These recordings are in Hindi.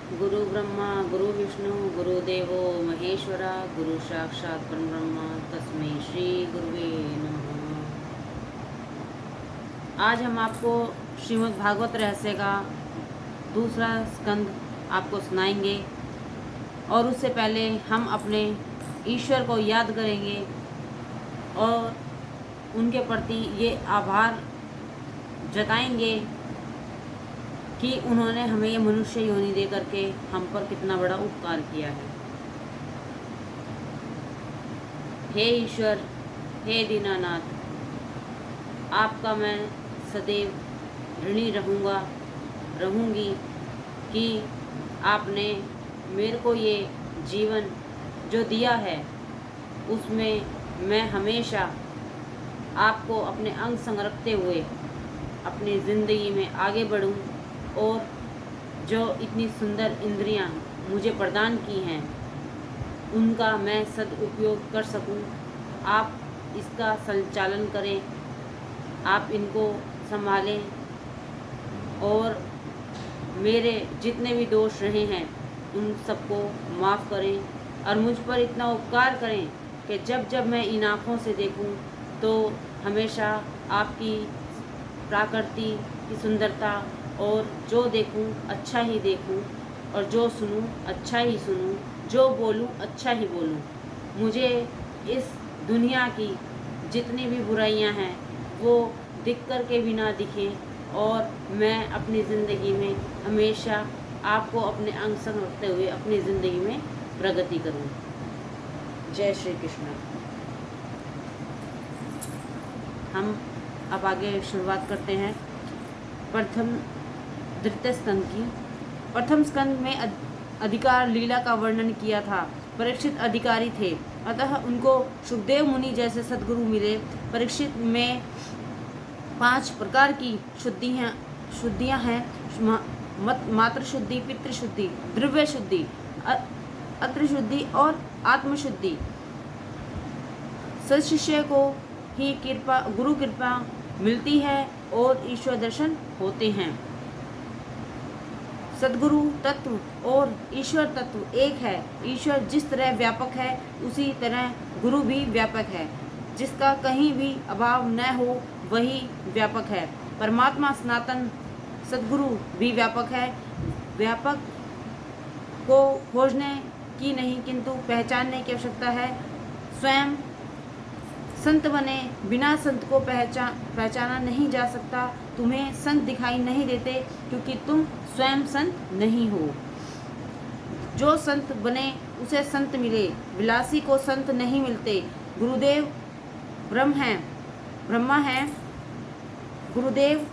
गुरु ब्रह्मा गुरु विष्णु गुरुदेवो महेश्वरा गुरु साक्षात् परब्रह्म तस्मै श्री गुरुवे नमः। आज हम आपको श्रीमद् भागवत रहस्य का दूसरा स्कंद आपको सुनाएंगे और उससे पहले हम अपने ईश्वर को याद करेंगे और उनके प्रति ये आभार जताएंगे कि उन्होंने हमें ये मनुष्य योनि दे करके हम पर कितना बड़ा उपकार किया है। हे ईश्वर, हे दीनानाथ, आपका मैं सदैव ऋणी रहूँगी कि आपने मेरे को ये जीवन जो दिया है उसमें मैं हमेशा आपको अपने अंग संग रखते हुए अपनी ज़िंदगी में आगे बढ़ूं और जो इतनी सुंदर इंद्रियां मुझे प्रदान की हैं उनका मैं सदुपयोग कर सकूं। आप इसका संचालन करें, आप इनको संभालें और मेरे जितने भी दोष रहे हैं उन सबको माफ़ करें और मुझ पर इतना उपकार करें कि जब जब मैं इन आँखों से देखूं तो हमेशा आपकी प्रकृति की सुंदरता और जो देखूं अच्छा ही देखूं और जो सुनूं अच्छा ही सुनूं, जो बोलूं अच्छा ही बोलूं। मुझे इस दुनिया की जितनी भी बुराइयां हैं वो दिख कर के भी ना दिखें और मैं अपनी ज़िंदगी में हमेशा आपको अपने अंग संग रखते हुए अपनी ज़िंदगी में प्रगति करूं। जय श्री कृष्ण। हम अब आगे शुरुआत करते हैं द्वितीय स्कंद की। प्रथम स्कंद में अधिकार लीला का वर्णन किया था। परीक्षित अधिकारी थे, अतः उनको सुखदेव मुनि जैसे सद्गुरु मिले। परीक्षित में 5 प्रकार की शुद्धियां हैं: मात्र शुद्धि, पितृ शुद्धि, द्रव्य शुद्धि, अत्र शुद्धि और आत्मशुद्धि। सत्शिष्य को ही गुरु कृपा मिलती है और ईश्वर दर्शन होते हैं। सद्गुरु तत्व और ईश्वर तत्व एक है। ईश्वर जिस तरह व्यापक है उसी तरह गुरु भी व्यापक है। जिसका कहीं भी अभाव न हो वही व्यापक है। परमात्मा सनातन सद्गुरु भी व्यापक है। व्यापक को खोजने की नहीं किंतु पहचानने की आवश्यकता है। स्वयं संत बने बिना संत को पहचाना नहीं जा सकता। तुम्हें संत दिखाई नहीं देते क्योंकि तुम स्वयं संत नहीं हो। जो संत बने उसे संत मिले, विलासी को संत नहीं मिलते। गुरुदेव ब्रह्मा हैं। गुरुदेव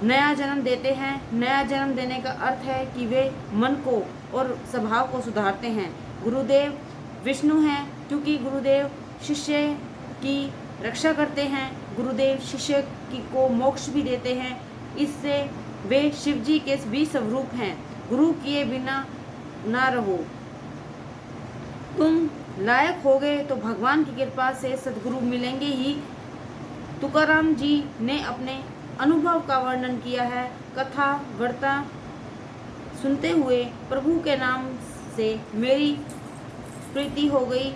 नया जन्म देते हैं। नया जन्म देने का अर्थ है कि वे मन को और स्वभाव को सुधारते हैं। गुरुदेव विष्णु हैं क्योंकि गुरुदेव शिष्य की रक्षा करते हैं। गुरुदेव शिष्य को मोक्ष भी देते हैं। इससे वे शिव जी के भी स्वरूप हैं। गुरु किए बिना ना रहो। तुम लायक हो गए तो भगवान की कृपा से सद्गुरु मिलेंगे ही। तुकाराम जी ने अपने अनुभव का वर्णन किया है। कथा वार्ता सुनते हुए प्रभु के नाम से मेरी प्रीति हो गई।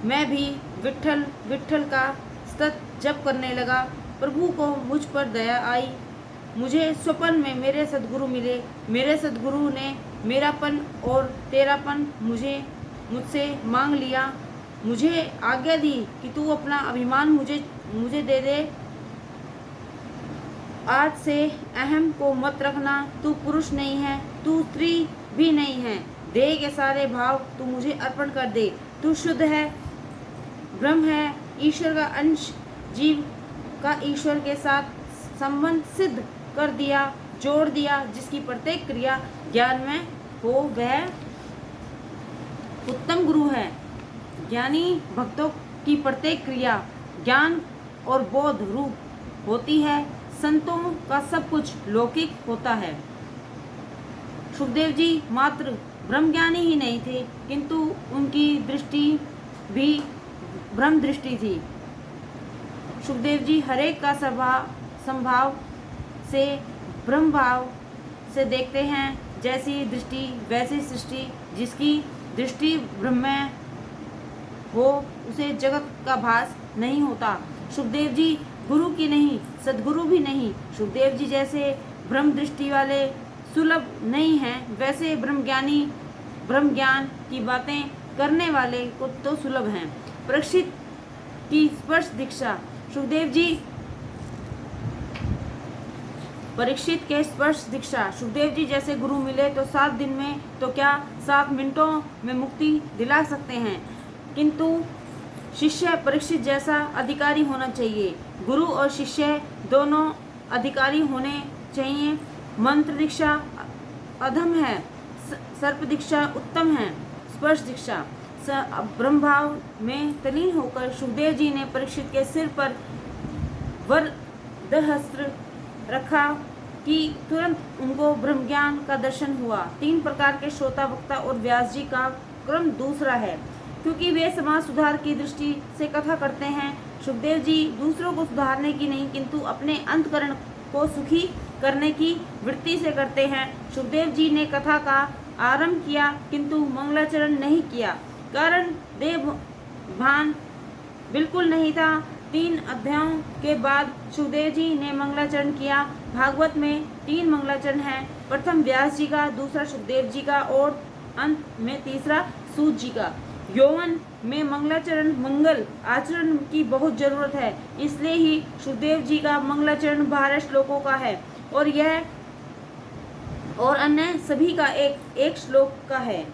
मैं भी विट्ठल विट्ठल का सतत जप करने लगा। प्रभु को मुझ पर दया आई। मुझे स्वप्न में मेरे सद्गुरु मिले। मेरे सद्गुरु ने मेरापन और तेरापन मुझसे मांग लिया। मुझे आज्ञा दी कि तू अपना अभिमान मुझे दे दे। आज से अहम को मत रखना। तू पुरुष नहीं है, तू स्त्री भी नहीं है। देह के सारे भाव तू मुझे अर्पण कर दे। तू शुद्ध है, ब्रह्म है, ईश्वर का अंश, जीव का ईश्वर के साथ संबंध सिद्ध कर दिया, जोड़ दिया। जिसकी प्रत्येक क्रिया ज्ञान में हो वह उत्तम गुरु है। ज्ञानी भक्तों की प्रत्येक क्रिया ज्ञान और बोध रूप होती है। संतों का सब कुछ लौकिक होता है। सुखदेव जी मात्र ब्रह्मज्ञानी ही नहीं थे किंतु उनकी दृष्टि भी ब्रह्म दृष्टि थी। सुखदेव जी हरेक का संभाव से ब्रह्म भाव से देखते हैं। जैसी दृष्टि वैसी सृष्टि, जिसकी दृष्टि ब्रह्म में हो उसे जगत का भास नहीं होता। सुखदेव जी गुरु की नहीं, सदगुरु भी नहीं। सुखदेव जी जैसे ब्रह्म दृष्टि वाले सुलभ नहीं हैं, वैसे ब्रह्म ज्ञान की बातें करने वाले को तो सुलभ हैं। परीक्षित की स्पर्श दीक्षा। सुखदेव जी परीक्षित के स्पर्श दीक्षा। सुखदेव जी जैसे गुरु मिले तो 7 दिन में तो क्या 7 मिनटों में मुक्ति दिला सकते हैं, किंतु शिष्य परीक्षित जैसा अधिकारी होना चाहिए। गुरु और शिष्य दोनों अधिकारी होने चाहिए। मंत्र दीक्षा अधम है, सर्प दीक्षा उत्तम है। स्पर्श दीक्षा। ब्रह्मभाव में तलीन होकर सुखदेव जी ने परीक्षित के सिर पर वरदहस्त्र रखा कि तुरंत उनको ब्रह्म ज्ञान का दर्शन हुआ। 3 प्रकार के श्रोता, वक्ता और व्यास जी का क्रम दूसरा है, क्योंकि वे समाज सुधार की दृष्टि से कथा करते हैं। सुखदेव जी दूसरों को सुधारने की नहीं, किंतु अपने अंतकरण को सुखी करने की वृत्ति से करते हैं। सुखदेव जी ने कथा का आरंभ किया, किंतु मंगलाचरण नहीं किया, कारण देव भान बिल्कुल नहीं था। 3 अध्यायों के बाद सुखदेव जी ने मंगलाचरण किया। भागवत में 3 मंगलाचरण हैं, प्रथम व्यास जी का, दूसरा सुखदेव जी का और अंत में तीसरा सूत जी का। यौवन में मंगलाचरण मंगल आचरण की बहुत जरूरत है, इसलिए ही सुखदेव जी का मंगलाचरण 12 श्लोकों का है और यह और अन्य सभी का एक श्लोक का है।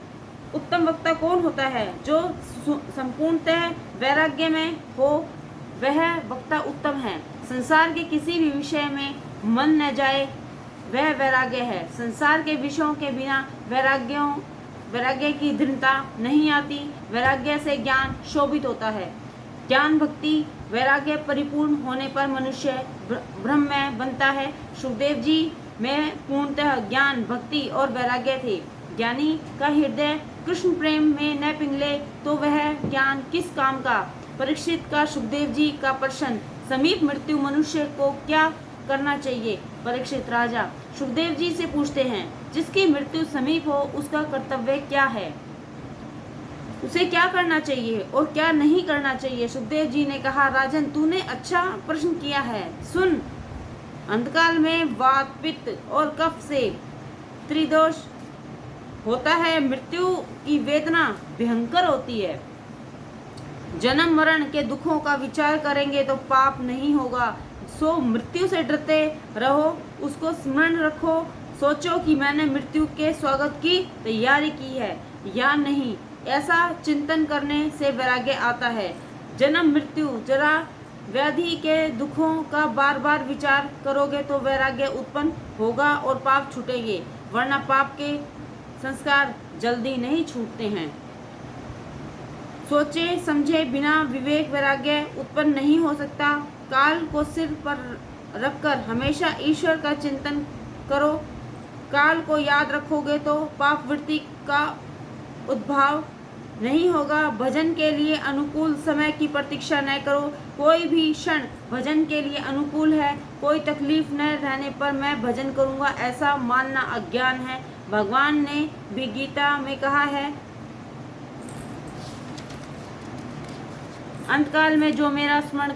उत्तम वक्ता कौन होता है? जो संपूर्णतः वैराग्य में हो, वह वक्ता उत्तम है। संसार के किसी भी विषय में मन न जाए, वह वैराग्य है। संसार के विषयों के बिना वैराग्य की दृढ़ता नहीं आती। वैराग्य से ज्ञान शोभित होता है। ज्ञान भक्ति वैराग्य परिपूर्ण होने पर मनुष्य ब्रह्ममय बनता है। सुखदेव जी में पूर्णतः ज्ञान भक्ति और वैराग्य थे। ज्ञानी का हृदय कृष्ण प्रेम में न पिघले तो वह ज्ञान किस काम का। परीक्षित का सुखदेव जी का प्रश्न, समीप मृत्यु मनुष्य को क्या करना चाहिए? परीक्षित राजा सुखदेव जी से पूछते हैं, जिसकी मृत्यु समीप हो उसका कर्तव्य क्या है, उसे क्या करना चाहिए और क्या नहीं करना चाहिए? सुखदेव जी ने कहा, राजन तूने अच्छा प्रश्न किया है। सुन, अंतकाल में वात पित्त और कफ से त्रिदोष होता है। मृत्यु की वेदना भयंकर होती है। जन्म मरण के दुखों का विचार करेंगे तो पाप नहीं होगा। सो मृत्यु से डरते रहो, उसको स्मरण रखो। सोचो कि मैंने मृत्यु के स्वागत की तैयारी की है या नहीं। ऐसा चिंतन करने से वैराग्य आता है। जन्म मृत्यु जरा व्याधि के दुखों का बार बार विचार करोगे तो वैराग्य उत्पन्न होगा और पाप छूटेंगे, वरना पाप के संस्कार जल्दी नहीं छूटते हैं। सोचे समझे बिना विवेक वैराग्य उत्पन्न नहीं हो सकता। काल को सिर पर रखकर हमेशा ईश्वर का चिंतन करो। काल को याद रखोगे तो पाप वृत्ति का उद्भव नहीं होगा। भजन के लिए अनुकूल समय की प्रतीक्षा न करो। कोई भी क्षण भजन के लिए अनुकूल है। कोई तकलीफ न रहने पर मैं भजन करूंगा, ऐसा मानना अज्ञान है। भगवान ने भी गीता में कहा है, अंतकाल में जो मेरा स्मरण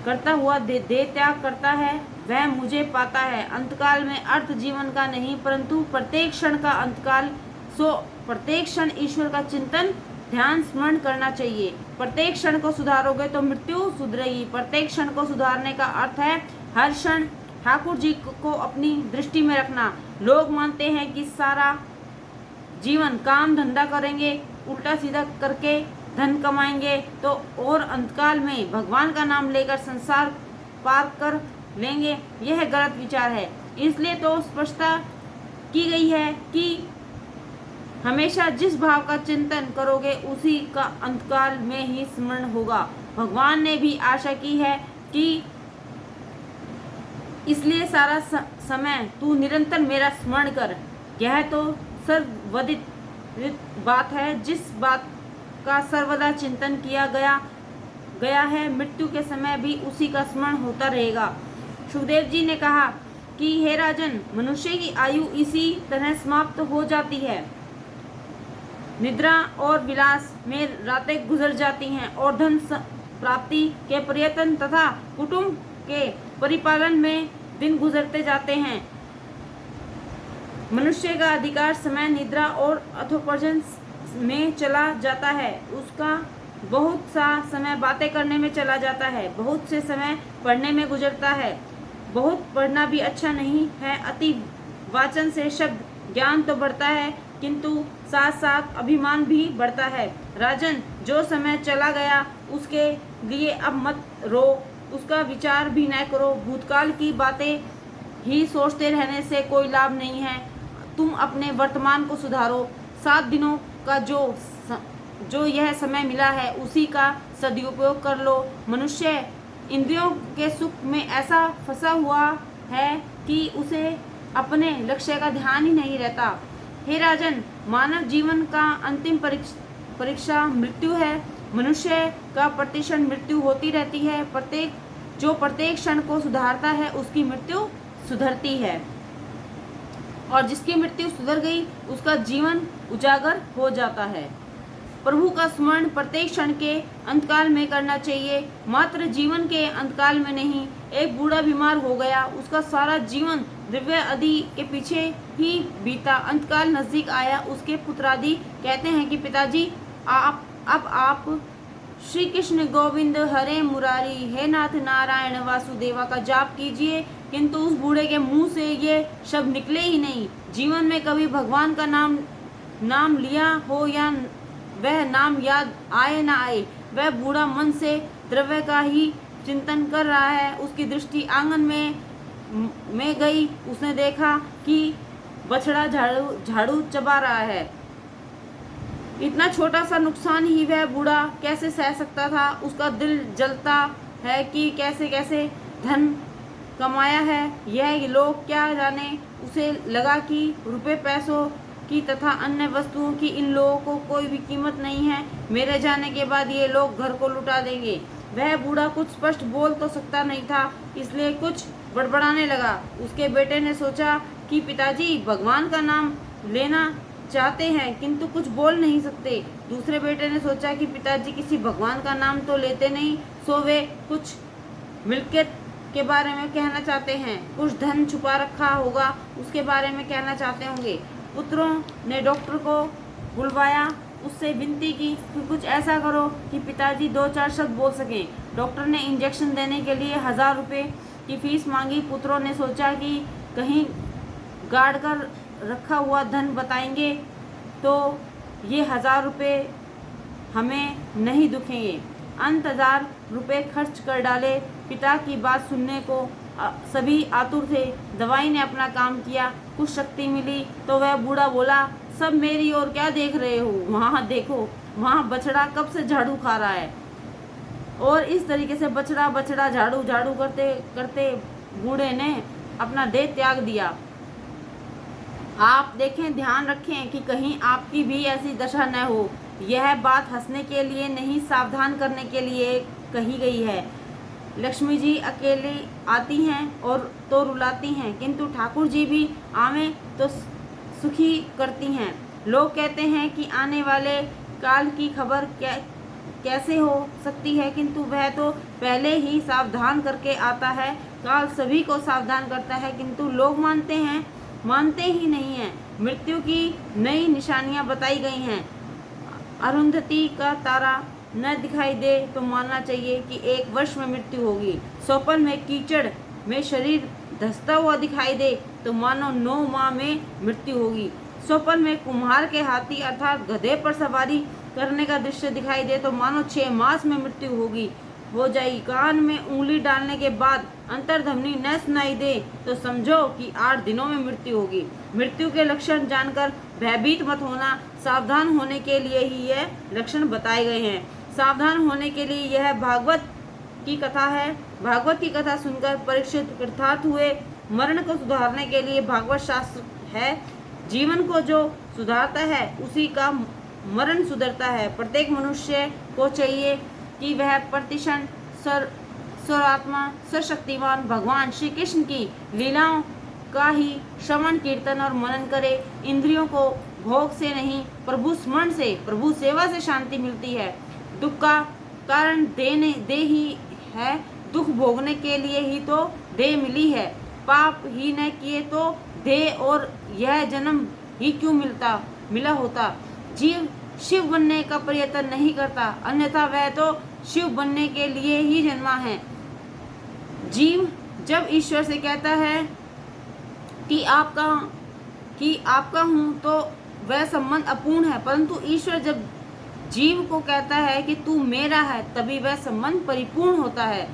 करता हुआ देह त्याग करता है वह मुझे पाता है। अंतकाल में अर्थ जीवन का नहीं परंतु प्रत्येक क्षण का अंतकाल। सो प्रत्येक क्षण ईश्वर का चिंतन ध्यान स्मरण करना चाहिए। प्रत्येक क्षण को सुधारोगे तो मृत्यु सुधरेगी। प्रत्येक क्षण को सुधारने का अर्थ है हर क्षण ठाकुर जी को अपनी दृष्टि में रखना। लोग मानते हैं कि सारा जीवन काम धंधा करेंगे, उल्टा सीधा करके धन कमाएंगे तो और अंतकाल में भगवान का नाम लेकर संसार पार कर लेंगे। यह गलत विचार है। इसलिए तो स्पष्टता की गई है कि हमेशा जिस भाव का चिंतन करोगे उसी का अंतकाल में ही स्मरण होगा। भगवान ने भी आशा की है कि इसलिए सारा समय तू निरंतर मेरा स्मरण कर। यह तो सर्वविदित बात है। जिस बात का सर्वदा चिंतन किया गया है, मृत्यु के समय भी उसी का स्मरण होता रहेगा। सुखदेव जी ने कहा, कि हे राजन, मनुष्य की आयु इसी तरह समाप्त हो जाती है। निद्रा और विलास में रातें गुजर जाती हैं और धन प्राप्ति के प्रयत्न तथा कुटुंब के परिपालन में दिन गुजरते जाते हैं। मनुष्य का अधिकार समय निद्रा और अथोपर्जन में चला जाता है। उसका बहुत सा समय बातें करने में चला जाता है, बहुत से समय पढ़ने में गुजरता है। बहुत पढ़ना भी अच्छा नहीं है। अति वाचन से शब्द ज्ञान तो बढ़ता है, किंतु साथ साथ अभिमान भी बढ़ता है। राजन, जो समय चला गया उसके लिए अब मत रो, उसका विचार भी न करो। भूतकाल की बातें ही सोचते रहने से कोई लाभ नहीं है। तुम अपने वर्तमान को सुधारो। 7 दिनों का जो यह समय मिला है उसी का सदुपयोग कर लो। मनुष्य इंद्रियों के सुख में ऐसा फंसा हुआ है कि उसे अपने लक्ष्य का ध्यान ही नहीं रहता। हे राजन, मानव जीवन का अंतिम परीक्षा मृत्यु है। मनुष्य का प्रतिक्षण मृत्यु होती रहती है। प्रत्येक क्षण को सुधारता है उसकी मृत्यु सुधरती है, और जिसकी मृत्यु सुधर गई उसका जीवन उजागर हो जाता है। प्रभु का स्मरण प्रत्येक क्षण के अंतकाल में करना चाहिए, मात्र जीवन के अंतकाल में नहीं। एक बूढ़ा बीमार हो गया, उसका सारा जीवन द्रव्य आदि के पीछे ही बीता। अंतकाल नजदीक आया। उसके पुत्रादि कहते हैं कि पिताजी, आप श्री कृष्ण गोविंद हरे मुरारी, हे नाथ नारायण वासुदेवा का जाप कीजिए, किंतु उस बूढ़े के मुंह से ये शब्द निकले ही नहीं। जीवन में कभी भगवान का नाम लिया हो या वह नाम याद आए ना आए, वह बूढ़ा मन से द्रव्य का ही चिंतन कर रहा है। उसकी दृष्टि आंगन में गई। उसने देखा कि बछड़ा झाड़ू चबा रहा है। इतना छोटा सा नुकसान ही वह बूढ़ा कैसे सह सकता था। उसका दिल जलता है कि कैसे कैसे धन कमाया है यह लोग क्या जाने। उसे लगा कि रुपए पैसों की तथा अन्य वस्तुओं की इन लोगों को कोई भी कीमत नहीं है। मेरे जाने के बाद ये लोग घर को लुटा देंगे। वह बूढ़ा कुछ स्पष्ट बोल तो सकता नहीं था, इसलिए कुछ बड़बड़ाने लगा। उसके बेटे ने सोचा कि पिताजी भगवान का नाम लेना चाहते हैं किंतु कुछ बोल नहीं सकते। दूसरे बेटे ने सोचा कि पिताजी किसी भगवान का नाम तो लेते नहीं, सो वे कुछ मिल्कियत के बारे में कहना चाहते हैं, कुछ धन छुपा रखा होगा उसके बारे में कहना चाहते होंगे। पुत्रों ने डॉक्टर को बुलवाया, उससे विनती की कि कुछ ऐसा करो कि पिताजी 2-4 शब्द बोल सकें। डॉक्टर ने इंजेक्शन देने के लिए 1000 रुपये की फीस मांगी। पुत्रों ने सोचा कि कहीं गाड़ कर रखा हुआ धन बताएंगे तो ये 1000 रुपये हमें नहीं दुखेंगे। अंत 1000 रुपये खर्च कर डाले। पिता की बात सुनने को सभी आतुर थे। दवाई ने अपना काम किया, कुछ शक्ति मिली तो वह बूढ़ा बोला, सब मेरी ओर क्या देख रहे हो, वहाँ देखो, वहाँ बछड़ा कब से झाड़ू खा रहा है। और इस तरीके से बछड़ा झाड़ू करते करते बूढ़े ने अपना देह त्याग दिया। आप देखें, ध्यान रखें कि कहीं आपकी भी ऐसी दशा न हो। यह बात हंसने के लिए नहीं, सावधान करने के लिए कही गई है। लक्ष्मी जी अकेली आती हैं और तो रुलाती हैं, किंतु ठाकुर जी भी आवें तो सुखी करती हैं। लोग कहते हैं कि आने वाले काल की खबर कैसे हो सकती है, किंतु वह तो पहले ही सावधान करके आता है। काल सभी को सावधान करता है, किंतु लोग मानते ही नहीं हैं। मृत्यु की नई निशानियां बताई गई हैं। अरुंधति का तारा न दिखाई दे तो मानना चाहिए कि 1 वर्ष में मृत्यु होगी। स्वप्न में कीचड़ में शरीर धंसता हुआ दिखाई दे तो मानो 9 माह में मृत्यु होगी। स्वप्न में कुम्हार के हाथी अर्थात गधे पर सवारी करने का दृश्य दिखाई दे तो मानो 6 मास में मृत्यु हो जाएगी। कान में उंगली डालने के बाद अंतर्धमनी न सुनाई दे तो समझो कि 8 दिनों में मृत्यु होगी। मृत्यु के लक्षण जानकर भयभीत मत होना, सावधान होने के लिए ही यह लक्षण बताए गए हैं। सावधान होने के लिए यह भागवत की कथा है। भागवत की कथा सुनकर परीक्षित कृतार्थ हुए। मरण को सुधारने के लिए भागवत शास्त्र है। जीवन को जो सुधारता है उसी का मरण सुधरता है। प्रत्येक मनुष्य को चाहिए कि वह प्रतिक्षण सर्वात्मा सर्वशक्तिमान भगवान श्री कृष्ण की लीलाओं का ही श्रवण कीर्तन और मनन करे। इंद्रियों को भोग से नहीं, प्रभु स्मरण से, प्रभु सेवा से शांति मिलती है। दुख का कारण दे ही है, दुख भोगने के लिए ही तो देह मिली है। पाप ही न किए तो देह और यह जन्म ही क्यों मिला होता। जीव शिव बनने का प्रयत्न नहीं करता, अन्यथा वह तो शिव बनने के लिए ही जन्मा है। जीव जब ईश्वर से कहता है कि आपका हूँ, तो वह संबंध अपूर्ण है, परंतु ईश्वर जब जीव को कहता है कि तू मेरा है, तभी वह संबंध परिपूर्ण होता है।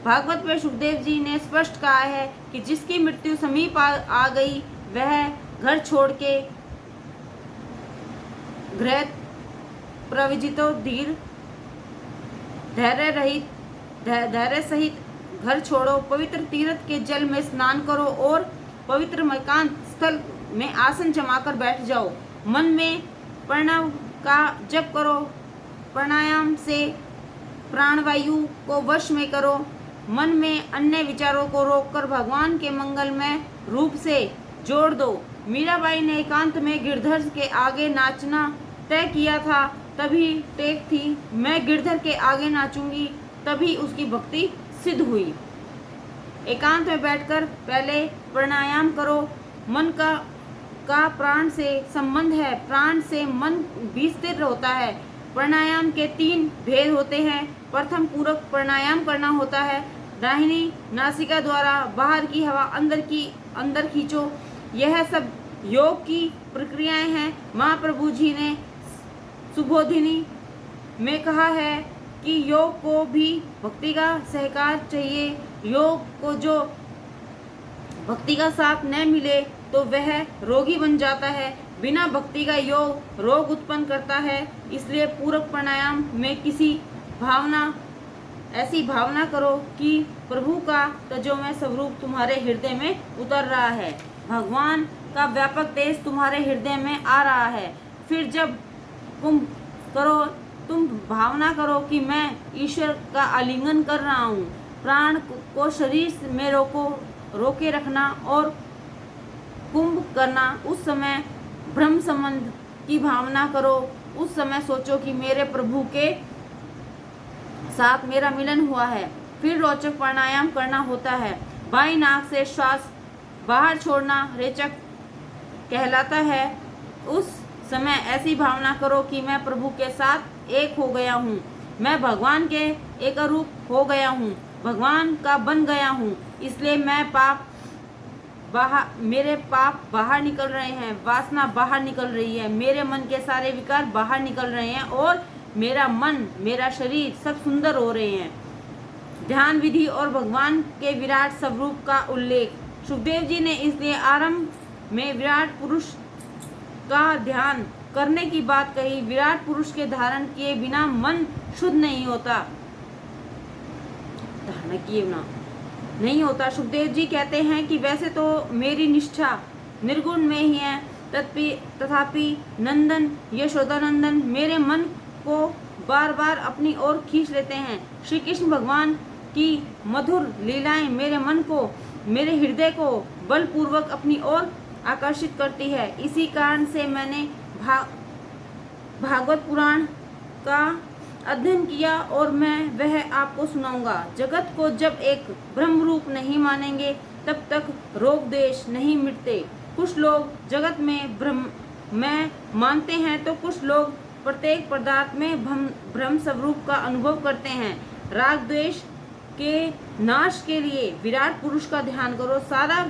भागवत में सुखदेव जी ने स्पष्ट कहा है कि जिसकी मृत्यु समीप आ गई, वह घर छोड़ के गृह प्रविजितो धीर धैर्य सहित घर छोड़ो, पवित्र तीर्थ के जल में स्नान करो और पवित्र एकांत स्थल में आसन जमाकर बैठ जाओ। मन में प्रणव का जप करो, प्राणायाम से प्राणवायु को वश में करो। मन में अन्य विचारों को रोककर भगवान के मंगलमय रूप से जोड़ दो। मीराबाई ने एकांत में गिरधर के आगे नाचना तय किया था, तभी टेक थी, मैं गिरधर के आगे नाचूंगी, तभी उसकी भक्ति सिद्ध हुई। एकांत में बैठकर पहले प्राणायाम करो। मन का प्राण से संबंध है, प्राण से मन भी स्थिर होता है। प्राणायाम के 3 भेद होते हैं। प्रथम पूरक प्राणायाम करना होता है। दाहिनी नासिका द्वारा बाहर की हवा अंदर खींचो। यह सब योग की प्रक्रियाएं हैं। महाप्रभु जी ने सुबोधिनी में कहा है कि योग को भी भक्ति का सहकार चाहिए। योग को जो भक्ति का साथ न मिले तो वह रोगी बन जाता है। बिना भक्ति का योग रोग उत्पन्न करता है। इसलिए पूरक प्राणायाम में ऐसी भावना करो कि प्रभु का तेजोमय स्वरूप तुम्हारे हृदय में उतर रहा है, भगवान का व्यापक तेज तुम्हारे हृदय में आ रहा है। फिर जब तुम भावना करो कि मैं ईश्वर का आलिंगन कर रहा हूँ। प्राण को शरीर में रोके रखना और कुंभ करना। उस समय ब्रह्म संबंध की भावना करो। उस समय सोचो कि मेरे प्रभु के साथ मेरा मिलन हुआ है। फिर रोचक प्राणायाम करना होता है। बाईं नाक से श्वास बाहर छोड़ना रेचक कहलाता है। उस समय ऐसी भावना करो कि मैं प्रभु के साथ एक हो गया हूँ, मैं भगवान के एक रूप हो गया हूँ, भगवान का बन गया हूँ। इसलिए मेरे पाप बाहर निकल रहे हैं, वासना बाहर निकल रही है, मेरे मन के सारे विकार बाहर निकल रहे हैं और मेरा मन, मेरा शरीर सब सुंदर हो रहे हैं। ध्यान विधि और भगवान के विराट स्वरूप का उल्लेख। सुखदेव जी ने इसलिए आरंभ में विराट पुरुष का ध्यान करने की बात कही। विराट पुरुष के धारण किए बिना मन शुद्ध नहीं होता, धारण किए बिना नहीं होता। सुखदेव जी कहते हैं कि वैसे तो मेरी निष्ठा निर्गुण में ही है, तथापि नंदन यशोदानंदन मेरे मन को बार बार अपनी ओर खींच लेते हैं। श्री कृष्ण भगवान की मधुर लीलाएं मेरे मन को, मेरे हृदय को बलपूर्वक अपनी ओर आकर्षित करती है। इसी कारण से मैंने भागवत पुराण का अध्ययन किया और मैं वह आपको सुनाऊंगा। जगत को जब एक ब्रह्म रूप नहीं मानेंगे तब तक रोग द्वेष नहीं मिटते। कुछ लोग जगत में ब्रह्म मानते हैं तो कुछ लोग प्रत्येक पदार्थ में ब्रह्म स्वरूप का अनुभव करते हैं। राग द्वेष के नाश के लिए विराट पुरुष का ध्यान करो। सारा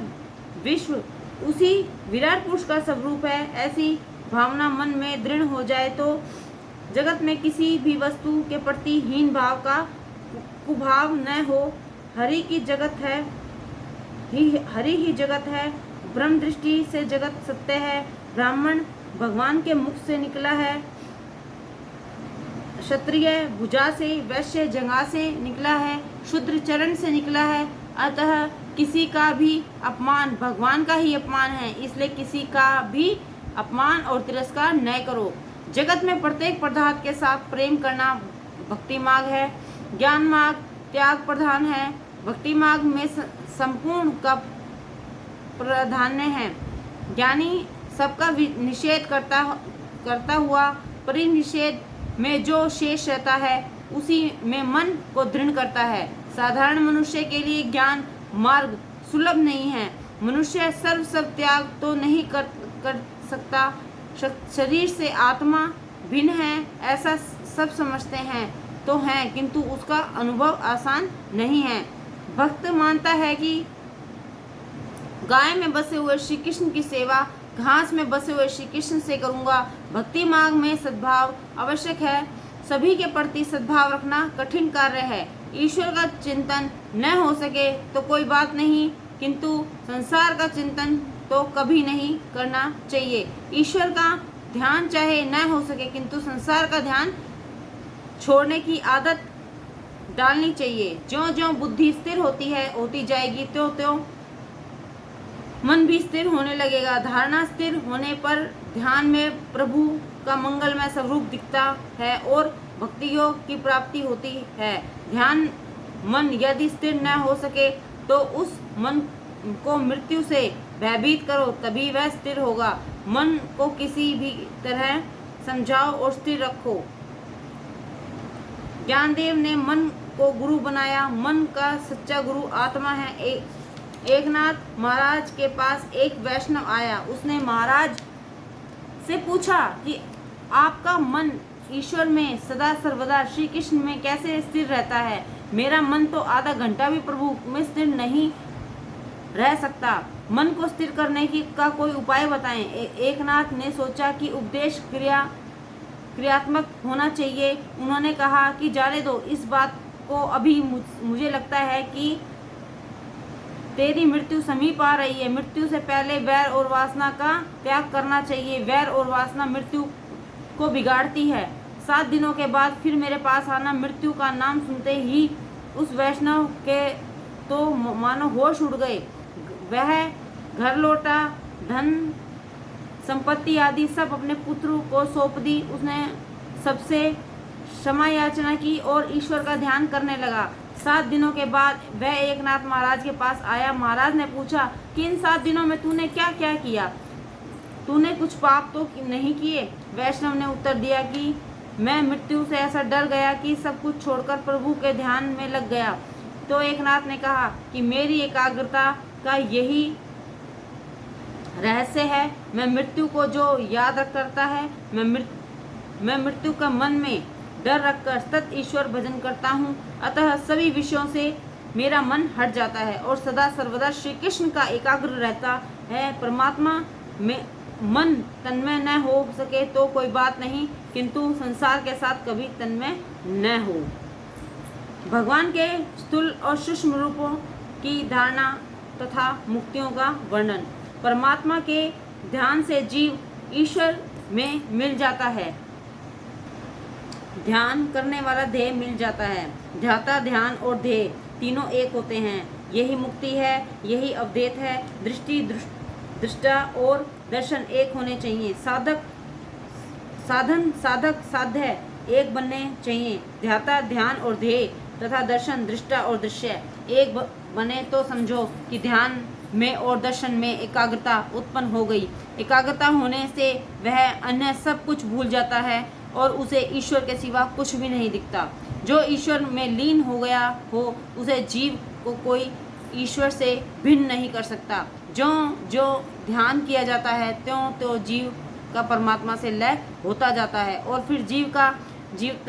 विश्व उसी विराट पुरुष का स्वरूप है। ऐसी भावना मन में दृढ़ हो जाए तो जगत में किसी भी वस्तु के प्रति हीन भाव का कुभाव न हो। हरि की जगत है, हरि ही जगत है। ब्रह्म दृष्टि से जगत सत्य है। ब्राह्मण भगवान के मुख से निकला है, क्षत्रिय भुजा से, वैश्य जंघा से निकला है, शूद्र चरण से निकला है। अतः किसी का भी अपमान भगवान का ही अपमान है। इसलिए किसी का भी अपमान और तिरस्कार न करो। जगत में प्रत्येक पदार्थ के साथ प्रेम करना भक्ति मार्ग है। ज्ञान मार्ग त्याग प्रधान है। भक्ति मार्ग में संपूर्ण का प्राधान्य है। ज्ञानी सबका निषेध करता हुआ परिनिषेध में जो शेष रहता है उसी में मन को दृढ़ करता है। साधारण मनुष्य के लिए ज्ञान मार्ग सुलभ नहीं है। मनुष्य सर्व त्याग तो नहीं कर सकता। शरीर से आत्मा भिन्न है ऐसा सब समझते हैं तो हैं, किंतु उसका अनुभव आसान नहीं है। भक्त मानता है कि गाय में बसे हुए श्री कृष्ण की सेवा घास में बसे हुए श्री कृष्ण से करूंगा। भक्ति मार्ग में सद्भाव आवश्यक है। सभी के प्रति सद्भाव रखना कठिन कार्य है। ईश्वर का चिंतन न हो सके तो कोई बात नहीं, किंतु संसार का चिंतन तो कभी नहीं करना चाहिए। ईश्वर का ध्यान चाहे न हो सके, किंतु संसार का ध्यान छोड़ने की आदत डालनी चाहिए। ज्यों ज्यों बुद्धि स्थिर होती जाएगी त्यों त्यों मन भी स्थिर होने लगेगा। धारणा स्थिर होने पर ध्यान में प्रभु का मंगलमय स्वरूप दिखता है और भक्ति योग की प्राप्ति होती है। ध्यान मन यदि स्थिर न हो सके तो उस मन को मृत्यु से भयभीत करो, तभी वह स्थिर होगा। मन को किसी भी तरह समझाओ और स्थिर रखो। ज्ञानदेव ने मन को गुरु बनाया। मन का सच्चा गुरु आत्मा है। एकनाथ महाराज के पास एक वैष्णव आया। उसने महाराज से पूछा कि आपका मन ईश्वर में सदा सर्वदा श्री कृष्ण में कैसे स्थिर रहता है। मेरा मन तो आधा घंटा भी प्रभु में स्थिर नहीं रह सकता। मन को स्थिर करने का कोई उपाय बताएं। एकनाथ ने सोचा कि उपदेश क्रियात्मक होना चाहिए। उन्होंने कहा कि जाने दो इस बात को, अभी मुझे लगता है कि तेरी मृत्यु समीप आ रही है। मृत्यु से पहले वैर और वासना का त्याग करना चाहिए। वैर और वासना मृत्यु को बिगाड़ती है। 7 दिनों के बाद फिर मेरे पास आना। मृत्यु का नाम सुनते ही उस वैष्णव के तो मानो होश उड़ गए। वह घर लौटा, धन संपत्ति आदि सब अपने पुत्र को सौंप दी। उसने सबसे क्षमा याचना की और ईश्वर का ध्यान करने लगा। 7 दिनों के बाद वह एकनाथ महाराज के पास आया। महाराज ने पूछा कि इन 7 दिनों में तूने क्या क्या किया? तूने कुछ पाप तो नहीं किए? वैष्णव ने उत्तर दिया कि मैं मृत्यु से ऐसा डर गया कि सब कुछ छोड़कर प्रभु के ध्यान में लग गया। तो एकनाथ ने कहा कि मेरी एकाग्रता का यही रहस्य है। मैं मृत्यु को जो याद करता है, मैं मृत्यु का मन में डर रखकर सत ईश्वर भजन करता हूँ। अतः सभी विषयों से मेरा मन हट जाता है और सदा सर्वदा श्री कृष्ण का एकाग्र रहता है। परमात्मा में मन तन्मय न हो सके तो कोई बात नहीं, किंतु संसार के साथ कभी तन्मय न हो। भगवान के स्थूल और सूक्ष्म रूपों की धारणा तथा मुक्तियों का वर्णन। परमात्मा के ध्यान से जीव ईश्वर में मिल जाता है। ध्यान करने वाला ध्येय मिल जाता है। ध्याता, ध्यान और ध्येय तीनों एक होते हैं। यही मुक्ति है, यही अवधेत है। दृष्टि, दृष्टा और दर्शन एक होने चाहिए। साधन, साधक, साध्य एक बनने चाहिए। ध्याता, ध्यान और ध्येय तथा दर्शन, दृष्टा और दृश्य एक बने तो समझो कि ध्यान में और दर्शन में एकाग्रता उत्पन्न हो गई। एकाग्रता होने से वह अन्य सब कुछ भूल जाता है और उसे ईश्वर के सिवा कुछ भी नहीं दिखता। जो ईश्वर में लीन हो गया हो उसे जीव को कोई ईश्वर से भिन्न नहीं कर सकता। जो जो ध्यान किया जाता है त्यों त्यों जीव का परमात्मा से लय होता जाता है और फिर जीव का जीवित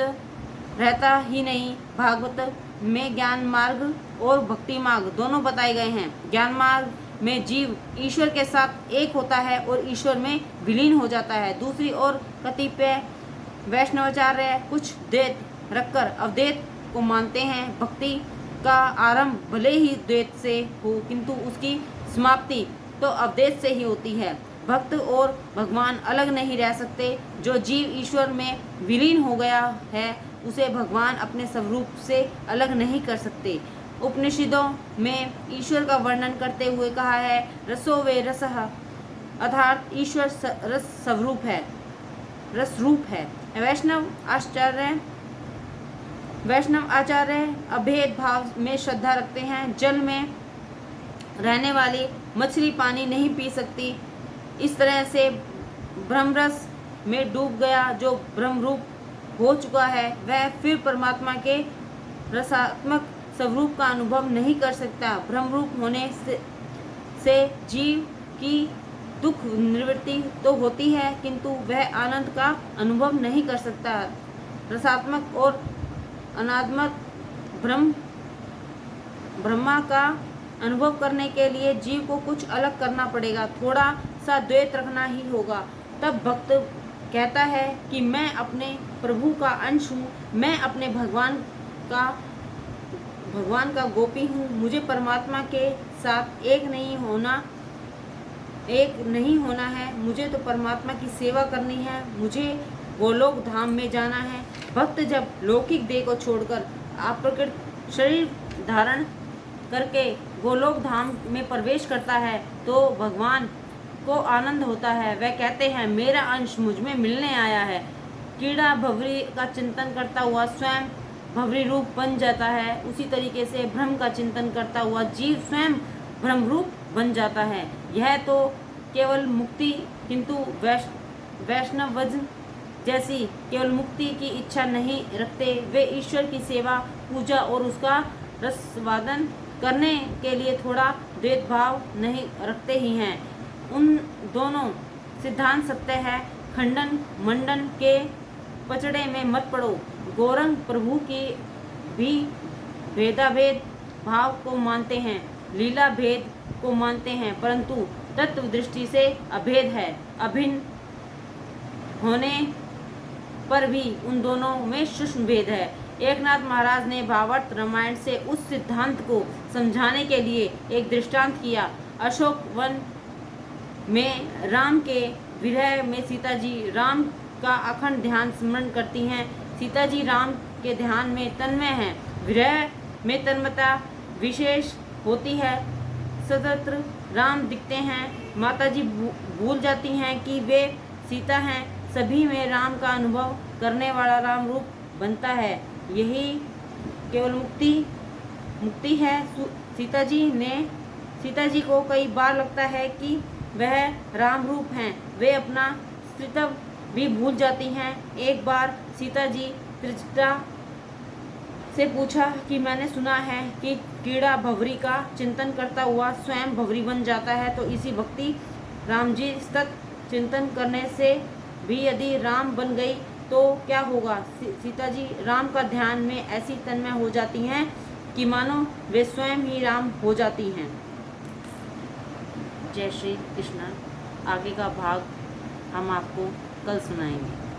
रहता ही नहीं। भागवत में ज्ञान मार्ग और भक्ति मार्ग दोनों बताए गए हैं। ज्ञान मार्ग में जीव ईश्वर के साथ एक होता है और ईश्वर में विलीन हो जाता है। दूसरी ओर कतिपय वैष्णवाचार्य कुछ द्वैत रखकर अद्वैत को मानते हैं। भक्ति का आरंभ भले ही द्वैत से हो, किंतु उसकी समाप्ति तो अद्वैत से ही होती है। भक्त और भगवान अलग नहीं रह सकते। जो जीव ईश्वर में विलीन हो गया है उसे भगवान अपने स्वरूप से अलग नहीं कर सकते। उपनिषदों में ईश्वर का वर्णन करते हुए कहा है, रसो वे रसः, अर्थात ईश्वर रस स्वरूप है, रस रूप है। वैष्णव आचार्य अभेद भाव में श्रद्धा रखते हैं। जल में रहने वाली मछली पानी नहीं पी सकती। इस तरह से ब्रह्मरस में डूब गया जो ब्रह्मरूप हो चुका है, वह फिर परमात्मा के रसात्मक स्वरूप का अनुभव नहीं कर सकता। ब्रह्मरूप होने से जीव की दुख निवृत्ति तो होती है, किंतु वह आनंद का अनुभव नहीं कर सकता। रसात्मक और अनात्मक ब्रह्मा का अनुभव करने के लिए जीव को कुछ अलग करना पड़ेगा, थोड़ा सा द्वैत रखना ही होगा। तब भक्त कहता है कि मैं अपने प्रभु का अंश हूँ, मैं अपने भगवान का गोपी हूँ। मुझे परमात्मा के साथ एक नहीं होना है। मुझे तो परमात्मा की सेवा करनी है, मुझे गोलोक धाम में जाना है। भक्त जब लौकिक देह को छोड़कर अप्रकृत शरीर धारण करके गोलोक धाम में प्रवेश करता है तो भगवान को आनंद होता है। वह कहते हैं, मेरा अंश मुझ में मिलने आया है। कीड़ा भंवरी का चिंतन करता हुआ स्वयं भंवरी रूप बन जाता है। उसी तरीके से ब्रह्म का चिंतन करता हुआ जीव स्वयं ब्रह्म रूप बन जाता है। यह तो केवल मुक्ति, किंतु वैष्णवजन जैसी केवल मुक्ति की इच्छा नहीं रखते। वे ईश्वर की सेवा, पूजा और उसका रसवादन करने के लिए थोड़ा भेदभाव नहीं रखते ही हैं। उन दोनों सिद्धांत सत्य है। खंडन मंडन के पचड़े में मत पड़ो। गौरंग प्रभु की भी भेदाभेद भाव को मानते हैं, लीला भेद को मानते हैं, परंतु तत्व दृष्टि से अभेद है। अभिन्न होने पर भी उन दोनों में सूक्ष्म भेद है। एकनाथ महाराज ने भावार्थ रामायण से उस सिद्धांत को समझाने के लिए एक दृष्टांत किया। अशोक वन में राम के विरह में सीता जी राम का अखंड ध्यान स्मरण करती हैं। सीता जी राम के ध्यान में तन्मय हैं। विरह में तन्मयता विशेष होती है। सतत्र राम दिखते हैं। माता जी भूल जाती हैं कि वे सीता हैं। सभी में राम का अनुभव करने वाला राम रूप बनता है। यही केवल मुक्ति है। सीता जी को कई बार लगता है कि वह राम रूप हैं। वे अपना अस्तित्व भी भूल जाती हैं। एक बार सीता जी त्रिजटा से पूछा कि मैंने सुना है कि कीड़ा भंवरी का चिंतन करता हुआ स्वयं भंवरी बन जाता है, तो इसी भक्ति राम जी सतत चिंतन करने से भी यदि राम बन गई तो क्या होगा। सीता जी राम का ध्यान में ऐसी तन्मय हो जाती हैं कि मानो वे स्वयं ही राम हो जाती हैं। जय श्री कृष्ण। आगे का भाग हम आपको कल सुनाएंगे।